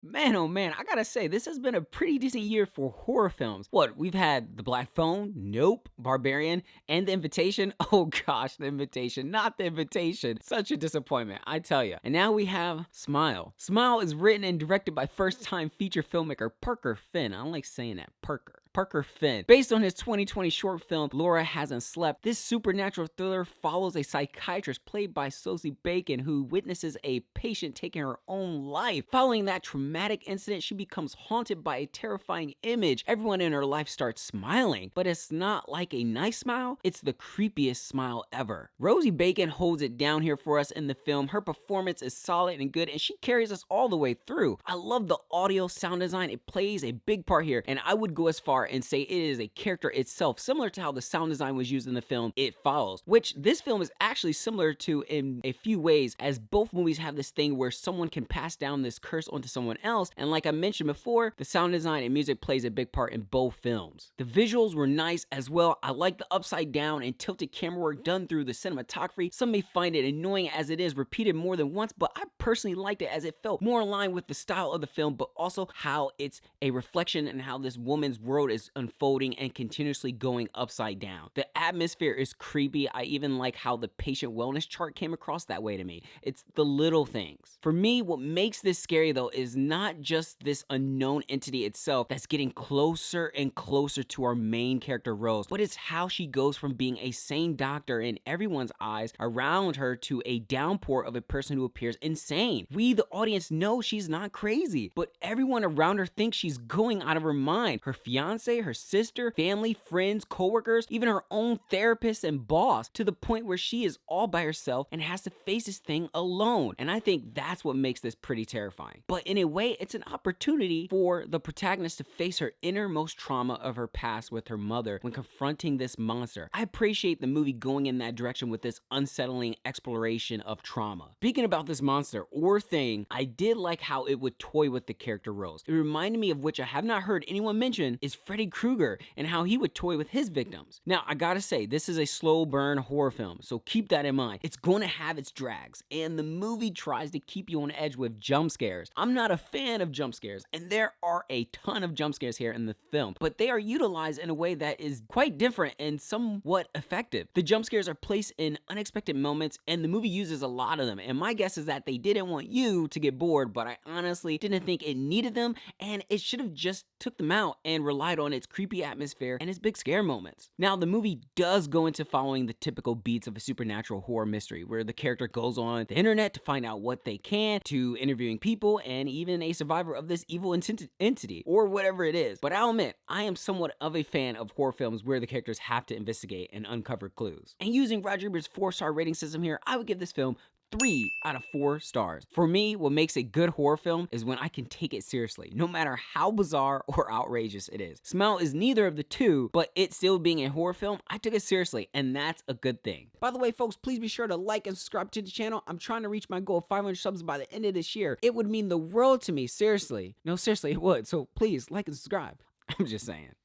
Man, oh man, I gotta say, this has been a pretty decent year for horror films. What, we've had The Black Phone, Nope, Barbarian, and The Invitation. Oh gosh, The Invitation, not The Invitation. Such a disappointment, I tell ya. And now we have Smile. Smile is written and directed by first-time feature filmmaker Parker Finn. I don't like saying that, Parker Finn. Based on his 2020 short film, Laura Hasn't Slept, this supernatural thriller follows a psychiatrist played by Sosie Bacon who witnesses a patient taking her own life. Following that traumatic incident, she becomes haunted by a terrifying image. Everyone in her life starts smiling, but it's not like a nice smile, it's the creepiest smile ever. Rosie Bacon holds it down here for us in the film. Her performance is solid and good, and she carries us all the way through. I love the audio sound design, it plays a big part here, and I would go as far and say it is a character itself, similar to how the sound design was used in the film It Follows, which this film is actually similar to in a few ways, as both movies have this thing where someone can pass down this curse onto someone else, and like I mentioned before, the sound design and music plays a big part in both films. The visuals were nice as well. I like the upside down and tilted camera work done through the cinematography. Some may find it annoying as it is repeated more than once, but I personally liked it as it felt more in line with the style of the film, but also how it's a reflection and how this woman's world is unfolding and continuously going upside down. The atmosphere is creepy. I even like how the patient wellness chart came across that way to me. It's the little things. For me, what makes this scary though is not just this unknown entity itself that's getting closer and closer to our main character Rose, but it's how she goes from being a sane doctor in everyone's eyes around her to a downpour of a person who appears insane. We, the audience, know she's not crazy, but everyone around her thinks she's going out of her mind. Her fiance, her sister, family, friends, coworkers, even her own therapist and boss, to the point where she is all by herself and has to face this thing alone. And I think that's what makes this pretty terrifying. But in a way, it's an opportunity for the protagonist to face her innermost trauma of her past with her mother when confronting this monster. I appreciate the movie going in that direction with this unsettling exploration of trauma. Speaking about this monster or thing, I did like how it would toy with the character Rose. It reminded me of, which I have not heard anyone mention, is Freddy Krueger and how he would toy with his victims. Now, I gotta say, this is a slow burn horror film, so keep that in mind. It's going to have its drags, and the movie tries to keep you on edge with jump scares. I'm not a fan of jump scares, and there are a ton of jump scares here in the film, but they are utilized in a way that is quite different and somewhat effective. The jump scares are placed in unexpected moments, and the movie uses a lot of them, and my guess is that they didn't want you to get bored, but I honestly didn't think it needed them, and it should have just took them out and relied on its creepy atmosphere and its big scare moments. Now, the movie does go into following the typical beats of a supernatural horror mystery, where the character goes on the internet to find out what they can, to interviewing people, and even a survivor of this evil entity, or whatever it is. But I'll admit, I am somewhat of a fan of horror films where the characters have to investigate and uncover clues. And using Roger Ebert's 4-star rating system here, I would give this film 3 out of 4 stars. For me, what makes a good horror film is when I can take it seriously, no matter how bizarre or outrageous it is. Smile is neither of the two, but it still being a horror film, I took it seriously, and that's a good thing. By the way, folks, please be sure to like and subscribe to the channel. I'm trying to reach my goal of 500 subs by the end of this year. It would mean the world to me, seriously. No, seriously, it would. So please, like and subscribe. I'm just saying.